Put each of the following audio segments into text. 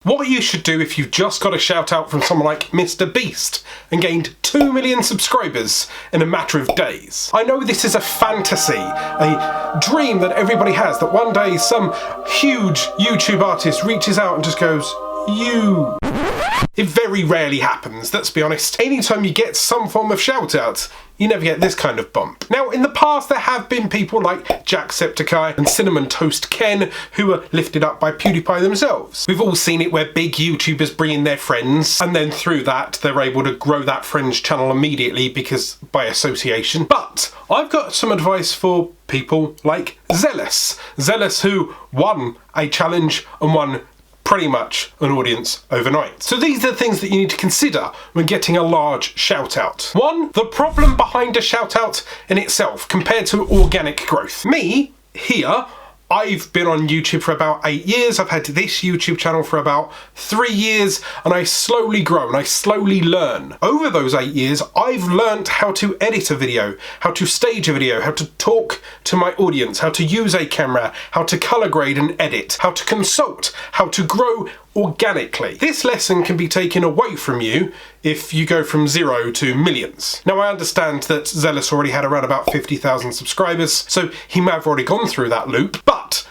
What you should do if you've just got a shout out from someone like MrBeast and gained 2 million subscribers in a matter of days. I know this is a fantasy, a dream that everybody has, that one day some huge YouTube artist reaches out and just goes, you. It very rarely happens, let's be honest. Anytime you get some form of shout out, you never get this kind of bump. Now, in the past, there have been people like Jacksepticeye and Cinnamon Toast Ken who were lifted up by PewDiePie themselves. We've all seen it where big YouTubers bring in their friends, and then through that, they're able to grow that friend's channel immediately because by association. But I've got some advice for people like Zealous. Zealous, who won a challenge and won pretty much an audience overnight. So these are the things that you need to consider when getting a large shout out. One, the problem behind a shout out in itself compared to organic growth. Me, here, I've been on YouTube for about 8 years. I've had this YouTube channel for about 3 years, and I slowly grow and I slowly learn. Over those 8 years, I've learned how to edit a video, how to stage a video, how to talk to my audience, how to use a camera, how to color grade and edit, how to consult, how to grow organically. This lesson can be taken away from you if you go from 0 to millions. Now, I understand that Zealous already had around about 50,000 subscribers, so he may have already gone through that loop, but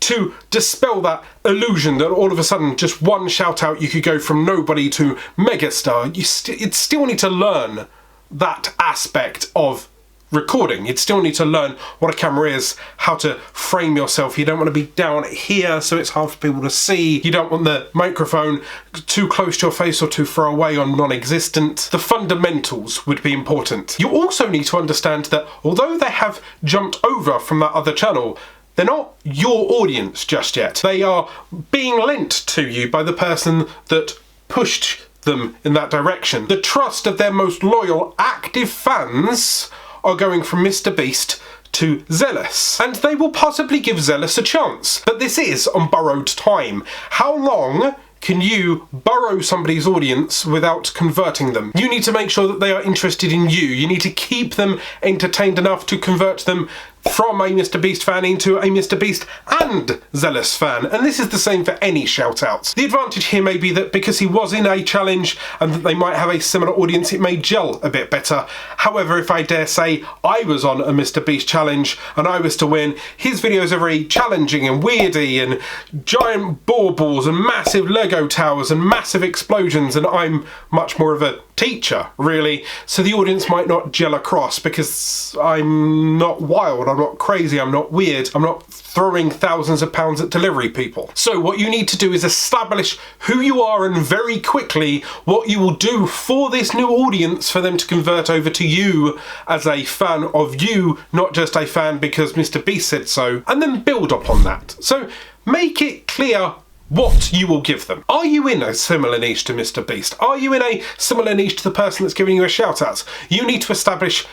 to dispel that illusion that all of a sudden just one shout out you could go from nobody to megastar, you'd still need to learn that aspect of recording. You'd still need to learn what a camera is, how to frame yourself. You don't want to be down here so it's hard for people to see. You don't want the microphone too close to your face or too far away or non-existent. The fundamentals would be important. You also need to understand that although they have jumped over from that other channel, they're not your audience just yet. They are being lent to you by the person that pushed them in that direction. The trust of their most loyal, active fans are going from MrBeast to Zealous. And they will possibly give Zealous a chance. But this is on borrowed time. How long can you borrow somebody's audience without converting them? You need to make sure that they are interested in you. You need to keep them entertained enough to convert them from a MrBeast fan into a MrBeast and Zealous fan. And this is the same for any shout-outs. The advantage here may be that because he was in a challenge and that they might have a similar audience, it may gel a bit better. However, if I dare say I was on a MrBeast challenge and I was to win, his videos are very challenging and weirdy and giant baubles and massive Lego towers and massive explosions, and I'm much more of a teacher, really. So the audience might not gel across because I'm not wild, I'm not crazy, I'm not weird, I'm not throwing thousands of pounds at delivery people. So what you need to do is establish who you are and very quickly what you will do for this new audience for them to convert over to you as a fan of you, not just a fan because MrBeast said so, and then build upon that. So make it clear what you will give them. Are you in a similar niche to MrBeast? Are you in a similar niche to the person that's giving you a shout out? You need to establish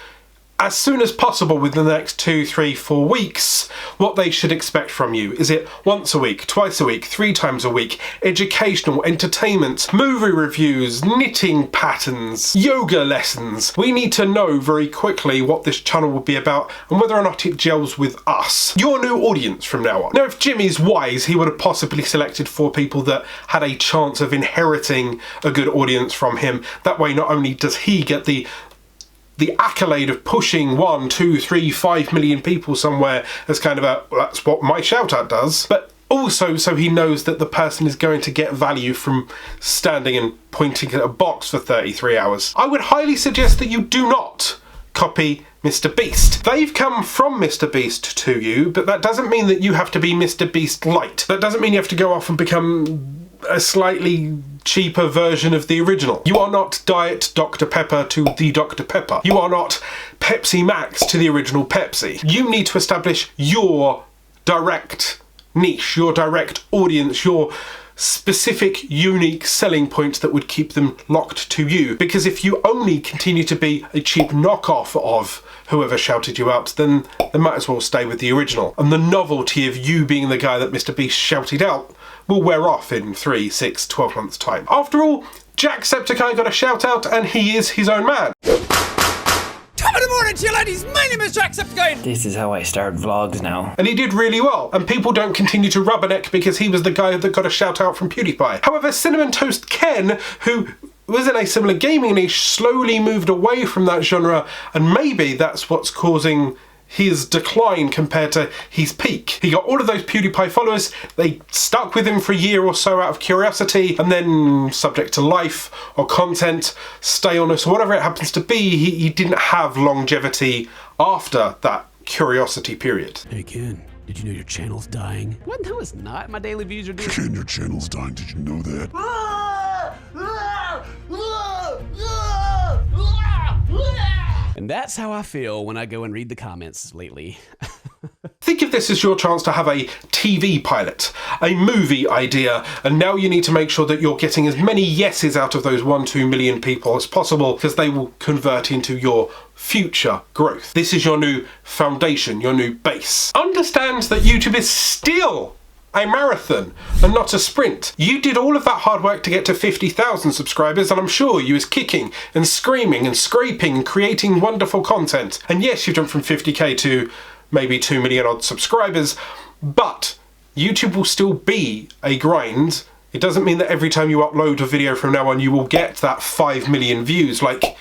as soon as possible within the next 2, 3, 4 weeks what they should expect from you. Is it once a week, twice a week, 3 times a week, educational, entertainment, movie reviews, knitting patterns, yoga lessons? We need to know very quickly what this channel will be about and whether or not it gels with us, your new audience from now on. Now, if Jimmy's wise, he would have possibly selected 4 people that had a chance of inheriting a good audience from him. That way, not only does he get the accolade of pushing 1, 2, 3, 5 million people somewhere as kind of a, well, that's what my shout out does, but also so he knows that the person is going to get value from standing and pointing at a box for 33 hours. I would highly suggest that you do not copy MrBeast. They've come from MrBeast to you, but that doesn't mean that you have to be MrBeast light. That doesn't mean you have to go off and become a slightly cheaper version of the original. You are not Diet Dr. Pepper to the Dr. Pepper. You are not Pepsi Max to the original Pepsi. You need to establish your direct niche, your direct audience, your specific, unique selling point that would keep them locked to you. Because if you only continue to be a cheap knockoff of whoever shouted you out, then they might as well stay with the original. And the novelty of you being the guy that MrBeast shouted out will wear off in 3, 6, 12 months time. After all, Jacksepticeye got a shout out and he is his own man. Top of the morning! and Shoutouts, my name is Jacksepticeye. This is how I start vlogs now. And he did really well, and people don't continue to rubberneck because he was the guy that got a shout out from PewDiePie. However, Cinnamon Toast Ken, who was in a similar gaming niche, slowly moved away from that genre, and maybe that's what's causing his decline compared to his peak. He got all of those PewDiePie followers, they stuck with him for a year or so out of curiosity, and then, subject to life or content, staleness, or whatever it happens to be, he didn't have longevity after that curiosity period. Hey Ken, did you know your channel's dying? What? No, it's not. My daily views are doing. Ken, your channel's dying. Did you know that? And that's how I feel when I go and read the comments lately. Think of this as your chance to have a TV pilot, a movie idea, and now you need to make sure that you're getting as many yeses out of those 1-2 million people as possible, because they will convert into your future growth. This is your new foundation, your new base. Understand that YouTube is still a marathon and not a sprint. You did all of that hard work to get to 50,000 subscribers, and I'm sure you was kicking and screaming and scraping and creating wonderful content. And yes, you've jumped from 50k to maybe 2 million odd subscribers, but YouTube will still be a grind. It doesn't mean that every time you upload a video from now on you will get that 5 million views like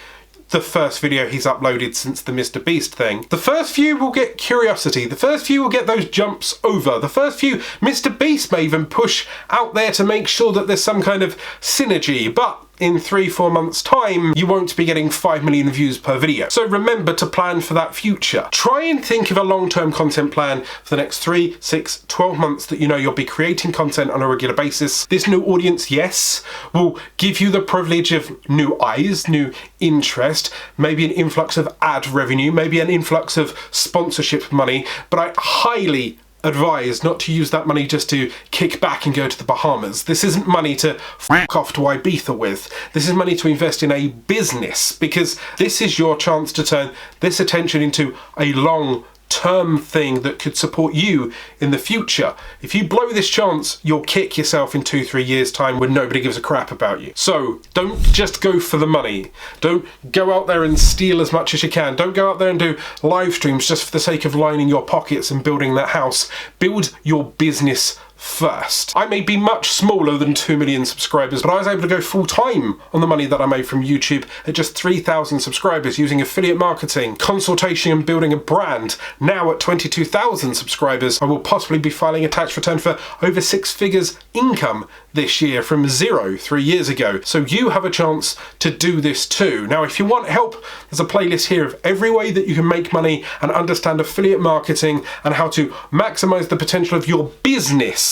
the first video he's uploaded since the MrBeast thing. The first few will get curiosity, the first few will get those jumps over, the first few MrBeast may even push out there to make sure that there's some kind of synergy, but in 3-4 months time you won't be getting 5 million views per video. So remember to plan for that future. Try and think of a long-term content plan for the next 3, 6, 12 months that you know you'll be creating content on a regular basis. This new audience, yes, will give you the privilege of new eyes, new interest, maybe an influx of ad revenue, maybe an influx of sponsorship money, but I highly advise not to use that money just to kick back and go to the Bahamas. This isn't money to f*** off to Ibiza with. This is money to invest in a business, because this is your chance to turn this attention into a long-term thing that could support you in the future. If you blow this chance, you'll kick yourself in 2-3 years time when nobody gives a crap about you. So don't just go for the money. Don't go out there and steal as much as you can. Don't go out there and do live streams just for the sake of lining your pockets and building that house. Build your business first. I may be much smaller than 2 million subscribers, but I was able to go full time on the money that I made from YouTube at just 3,000 subscribers using affiliate marketing, consultation and building a brand. Now at 22,000 subscribers, I will possibly be filing a tax return for over 6 figures income this year from 0 3 years ago. So you have a chance to do this too. Now, if you want help, there's a playlist here of every way that you can make money and understand affiliate marketing and how to maximize the potential of your business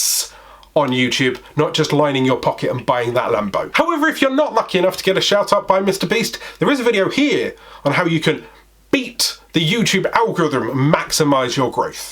on YouTube, not just lining your pocket and buying that Lambo. However, if you're not lucky enough to get a shout out by MrBeast, there is a video here on how you can beat the YouTube algorithm and maximize your growth.